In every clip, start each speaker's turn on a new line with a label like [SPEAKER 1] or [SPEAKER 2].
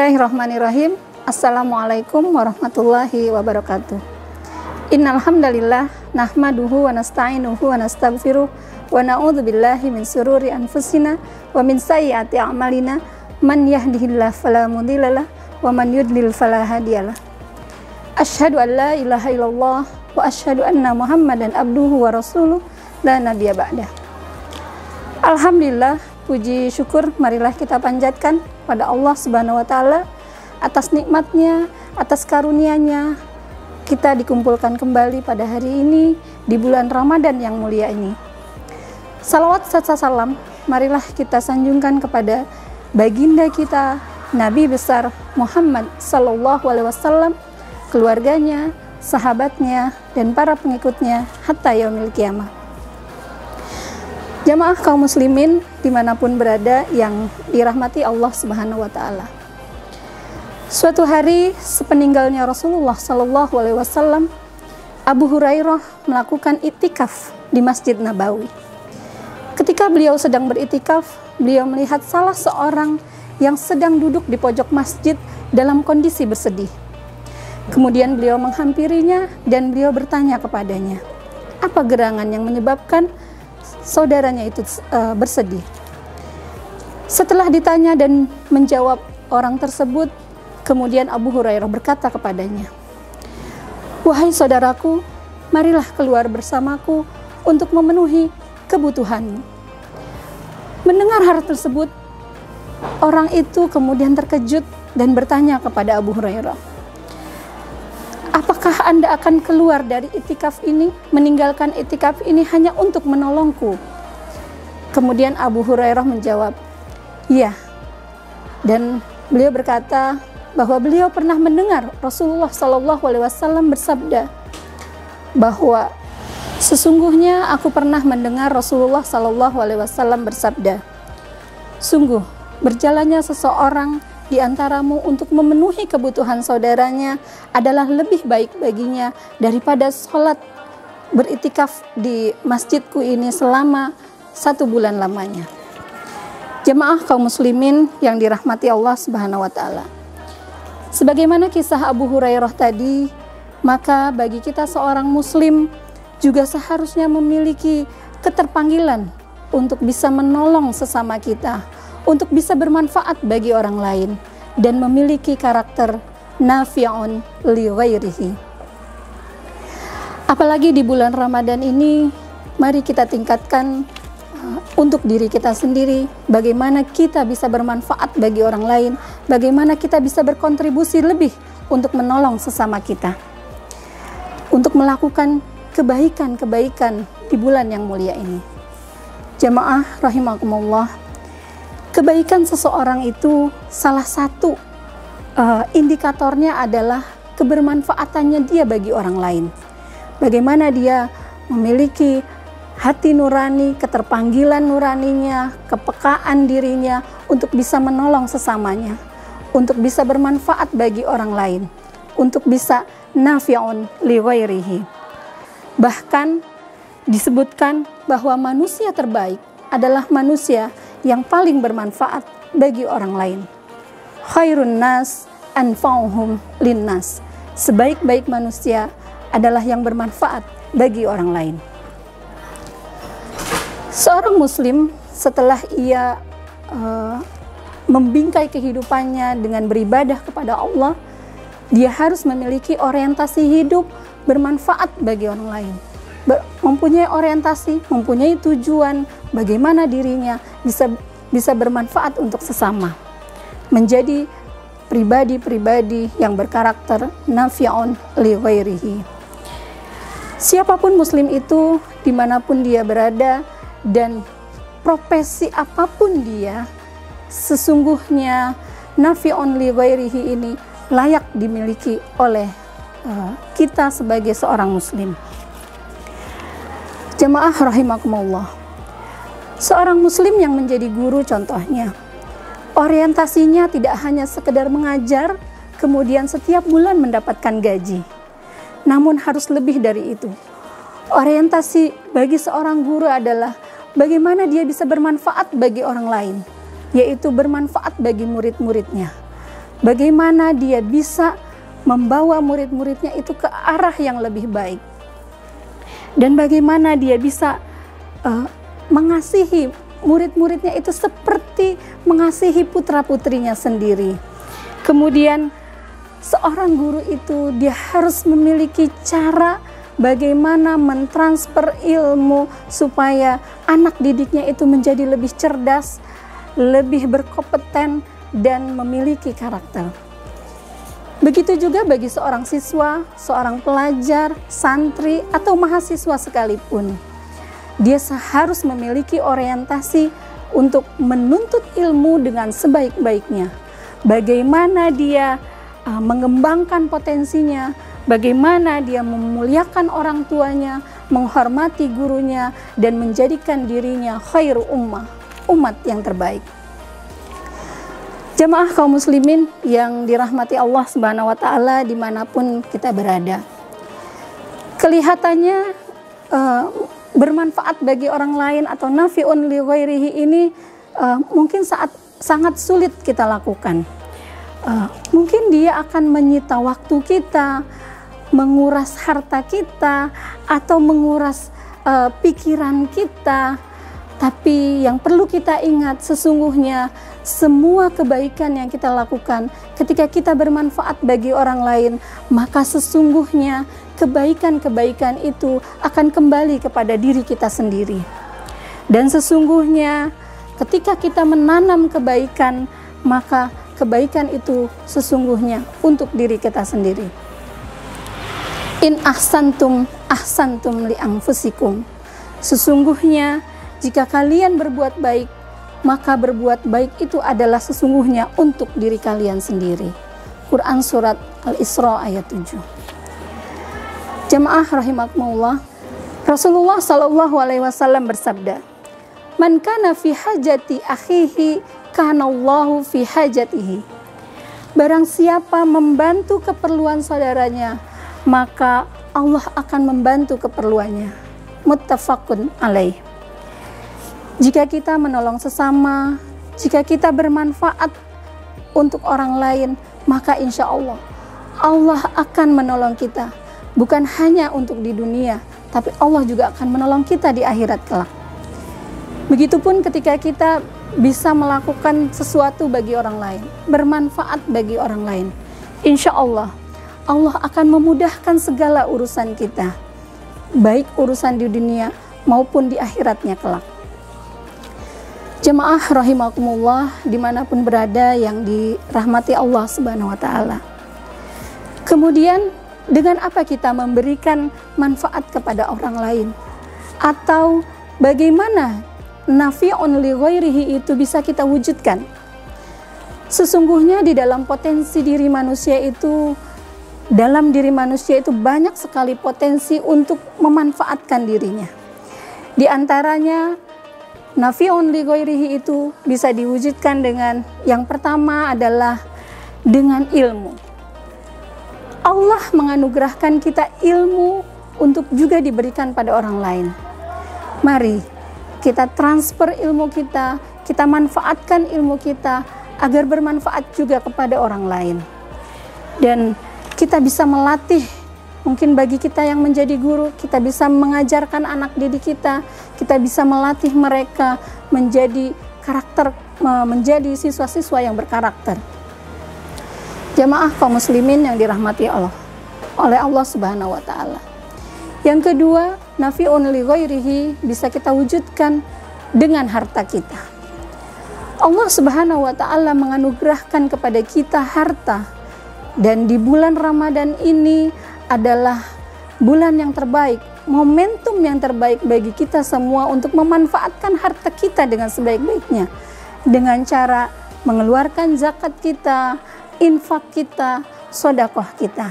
[SPEAKER 1] Bismillahirrahmanirrahim. Assalamualaikum warahmatullahi wabarakatuh. Innal hamdalillah nahmaduhu wa nasta'inuhu wa nastaghfiruh wa na'udzu billahi min sururi anfusina wa min sayyiati a'malina man yahdihillahu fala mudhillalah wa man yudlil fala hadiyalah. Asyhadu an la ilaha illallah wa asyhadu anna Muhammadan abduhu wa rasuluh la nabiyya ba'dah. Alhamdulillah, puji syukur marilah kita panjatkan pada Allah Subhanahu wa taala atas nikmatnya, atas karunia-Nya kita dikumpulkan kembali pada hari ini di bulan Ramadan yang mulia ini. Salawat serta salam marilah kita sanjungkan kepada baginda kita Nabi besar Muhammad sallallahu alaihi wasallam, keluarganya, sahabatnya, dan para pengikutnya hatta yaumil qiyamah. Jamaah kaum muslimin dimanapun berada yang dirahmati Allah Subhanahu wa taala. Suatu hari sepeninggalnya Rasulullah Shallallahu alaihi wasallam, Abu Hurairah melakukan iktikaf di Masjid Nabawi. Ketika beliau sedang beriktikaf, beliau melihat salah seorang yang sedang duduk di pojok masjid dalam kondisi bersedih. Kemudian beliau menghampirinya dan beliau bertanya kepadanya, apa gerangan yang menyebabkan saudaranya itu bersedih. Setelah ditanya dan menjawab orang tersebut, kemudian Abu Hurairah berkata kepadanya, wahai saudaraku, marilah keluar bersamaku untuk memenuhi kebutuhanmu. Mendengar hal tersebut, orang itu kemudian terkejut dan bertanya kepada Abu Hurairah, apakah Anda akan keluar dari iktikaf ini, meninggalkan iktikaf ini hanya untuk menolongku? Kemudian Abu Hurairah menjawab, iya. Dan beliau berkata bahwa beliau pernah mendengar Rasulullah Shallallahu alaihi wasallam bersabda bahwa sesungguhnya aku pernah mendengar Rasulullah Shallallahu alaihi wasallam bersabda, sungguh berjalannya seseorang di antaramu untuk memenuhi kebutuhan saudaranya adalah lebih baik baginya daripada sholat beriktikaf di masjidku ini selama 1 bulan lamanya. Jemaah kaum muslimin yang dirahmati Allah Subhanahu wa taala. Sebagaimana kisah Abu Hurairah tadi, maka bagi kita seorang muslim juga seharusnya memiliki keterpanggilan untuk bisa menolong sesama kita, untuk bisa bermanfaat bagi orang lain, dan memiliki karakter nafi'un li ghairihi. Apalagi di bulan Ramadan ini, mari kita tingkatkan untuk diri kita sendiri, bagaimana kita bisa bermanfaat bagi orang lain, bagaimana kita bisa berkontribusi lebih untuk menolong sesama kita, untuk melakukan kebaikan-kebaikan di bulan yang mulia ini. Jamaah rahimakumullah, kebaikan seseorang itu salah satu indikatornya adalah kebermanfaatannya dia bagi orang lain. Bagaimana dia memiliki hati nurani, keterpanggilan nuraninya, kepekaan dirinya untuk bisa menolong sesamanya, untuk bisa bermanfaat bagi orang lain, untuk bisa nafi'un li ghairihi. Bahkan disebutkan bahwa manusia terbaik adalah manusia yang paling bermanfaat bagi orang lain. Khairun nas anfa'uhum linnas. Sebaik-baik manusia adalah yang bermanfaat bagi orang lain. Seorang muslim setelah ia membingkai kehidupannya dengan beribadah kepada Allah, dia harus memiliki orientasi hidup bermanfaat bagi orang lain. Mempunyai orientasi, mempunyai tujuan bagaimana dirinya bisa bermanfaat untuk sesama, menjadi pribadi-pribadi yang berkarakter nafi'un li ghairihi. Siapapun muslim itu, dimanapun dia berada dan profesi apapun dia, sesungguhnya nafi'un li ghairihi ini layak dimiliki oleh kita sebagai seorang muslim. Jemaah rahimakumullah, seorang muslim yang menjadi guru contohnya, orientasinya tidak hanya sekedar mengajar kemudian setiap bulan mendapatkan gaji, namun harus lebih dari itu. Orientasi bagi seorang guru adalah bagaimana dia bisa bermanfaat bagi orang lain, yaitu bermanfaat bagi murid-muridnya. bagaimana dia bisa membawa murid-muridnya itu ke arah yang lebih baik, dan bagaimana dia bisa mengasihi murid-muridnya itu seperti mengasihi putra-putrinya sendiri. Kemudian seorang guru itu dia harus memiliki cara bagaimana mentransfer ilmu supaya anak didiknya itu menjadi lebih cerdas, lebih berkompeten, dan memiliki karakter. Begitu juga bagi seorang siswa, seorang pelajar, santri, atau mahasiswa sekalipun. Dia harus memiliki orientasi untuk menuntut ilmu dengan sebaik-baiknya. Bagaimana dia mengembangkan potensinya, bagaimana dia memuliakan orang tuanya, menghormati gurunya, dan menjadikan dirinya khairu ummah, umat yang terbaik. Jamaah kaum muslimin yang dirahmati Allah Subhanahu wa Ta'ala dimanapun kita berada, kelihatannya bermanfaat bagi orang lain atau nafi'un li ghairihi ini mungkin sangat sulit kita lakukan. Mungkin dia akan menyita waktu kita, menguras harta kita, atau menguras pikiran kita. Tapi yang perlu kita ingat, sesungguhnya semua kebaikan yang kita lakukan ketika kita bermanfaat bagi orang lain, maka sesungguhnya kebaikan-kebaikan itu akan kembali kepada diri kita sendiri. Dan sesungguhnya ketika kita menanam kebaikan, maka kebaikan itu sesungguhnya untuk diri kita sendiri. In ahsantum ahsantum li anfusikum. Sesungguhnya jika kalian berbuat baik, maka berbuat baik itu adalah sesungguhnya untuk diri kalian sendiri. Quran surat Al-Isra ayat 7. Jamaah rahimakumullah, Rasulullah sallallahu alaihi wasallam bersabda, "Man kana fi hajati akhihi kana Allahu fi hajatihi." Barang siapa membantu keperluan saudaranya, maka Allah akan membantu keperluannya. Muttafaqun alaih. Jika kita menolong sesama, jika kita bermanfaat untuk orang lain, maka insya Allah Allah akan menolong kita. Bukan hanya untuk di dunia, tapi Allah juga akan menolong kita di akhirat kelak. Begitupun ketika kita bisa melakukan sesuatu bagi orang lain, bermanfaat bagi orang lain, insya Allah Allah akan memudahkan segala urusan kita, baik urusan di dunia maupun di akhiratnya kelak. Jemaah rahimakumullah dimanapun berada yang dirahmati Allah Subhanahu wa Ta'ala. Kemudian dengan apa kita memberikan manfaat kepada orang lain, atau bagaimana nafi'un li ghairihi itu bisa kita wujudkan? Sesungguhnya di dalam potensi diri manusia itu, dalam diri manusia itu banyak sekali potensi untuk memanfaatkan dirinya. Di antaranya nafi'un li ghairihi itu bisa diwujudkan dengan yang pertama adalah dengan ilmu. Allah menganugerahkan kita ilmu untuk juga diberikan pada orang lain. Mari kita transfer ilmu kita, kita manfaatkan ilmu kita agar bermanfaat juga kepada orang lain. Dan kita bisa melatih, mungkin bagi kita yang menjadi guru, kita bisa mengajarkan anak didik kita bisa melatih mereka menjadi karakter, menjadi siswa-siswa yang berkarakter. Jamaah kaum muslimin yang dirahmati Allah oleh Allah Subhanahu wa Ta'ala. Yang kedua, nafi'un li ghairihi bisa kita wujudkan dengan harta kita. Allah Subhanahu wa Ta'ala menganugerahkan kepada kita harta, dan di bulan Ramadan ini adalah bulan yang terbaik, momentum yang terbaik bagi kita semua untuk memanfaatkan harta kita dengan sebaik-baiknya, dengan cara mengeluarkan zakat kita, infak kita, sedekah kita.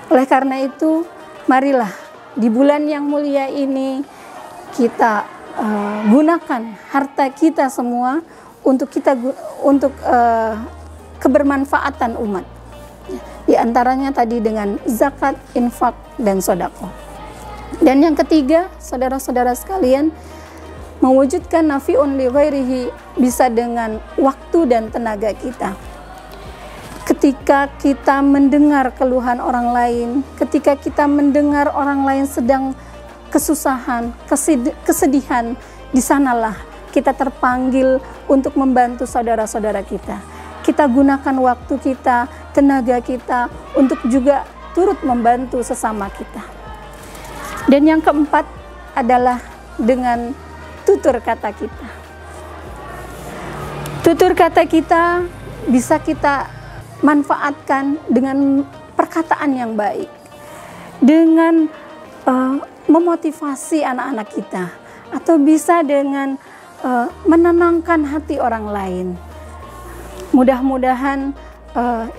[SPEAKER 1] Oleh karena itu, marilah di bulan yang mulia ini kita gunakan harta kita semua untuk kebermanfaatan umat. Di antaranya tadi dengan zakat, infak, dan sedekah. Dan yang ketiga, saudara-saudara sekalian, mewujudkan nafi'un li ghairihi bisa dengan waktu dan tenaga kita. ketika kita mendengar keluhan orang lain, ketika kita mendengar orang lain sedang kesusahan, kesedihan, di sanalah kita terpanggil untuk membantu saudara-saudara kita. Kita gunakan waktu kita, tenaga kita untuk juga turut membantu sesama kita. Dan yang keempat adalah dengan tutur kata kita. Tutur kata kita bisa kita manfaatkan dengan perkataan yang baik, dengan memotivasi anak-anak kita, atau bisa dengan menenangkan hati orang lain. Mudah-mudahan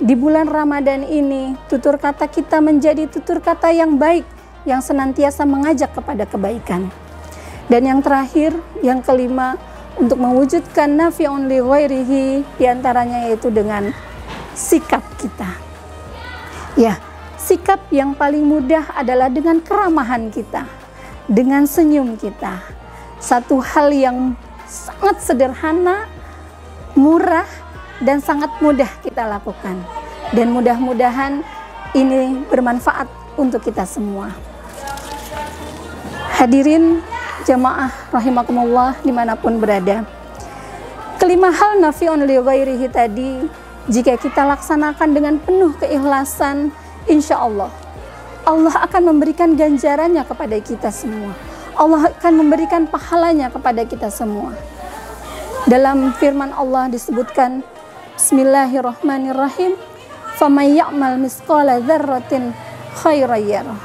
[SPEAKER 1] di bulan Ramadan ini tutur kata kita menjadi tutur kata yang baik, yang senantiasa mengajak kepada kebaikan. Dan yang terakhir, yang kelima, untuk mewujudkan nafi'un li ghairihi, diantaranya yaitu dengan sikap kita. Ya, sikap yang paling mudah adalah dengan keramahan kita, dengan senyum kita. Satu hal yang sangat sederhana, murah, dan sangat mudah kita lakukan. Dan mudah-mudahan ini bermanfaat untuk kita semua. Hadirin jamaah rahimakumullah dimanapun berada. Kelima hal nafi'un li ghairihi tadi, jika kita laksanakan dengan penuh keikhlasan, insya Allah akan memberikan ganjarannya kepada kita semua. Allah akan memberikan pahalanya kepada kita semua. Dalam firman Allah disebutkan, Bismillahirrahmanirrahim, faman ya'mal misqala dzarratin khairan yarah.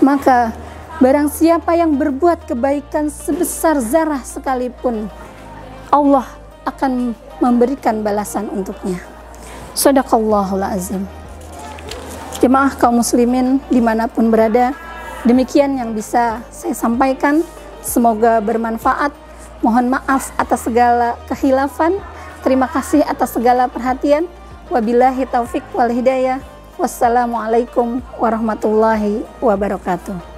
[SPEAKER 1] Maka barang siapa yang berbuat kebaikan sebesar zarah sekalipun, Allah akan memberikan balasan untuknya. Shadaqallahul azim. Jemaah kaum muslimin dimanapun berada, demikian yang bisa saya sampaikan. Semoga bermanfaat. Mohon maaf atas segala kekhilafan. Terima kasih atas segala perhatian. Wabillahi taufik wal hidayah. Wassalamualaikum warahmatullahi wabarakatuh.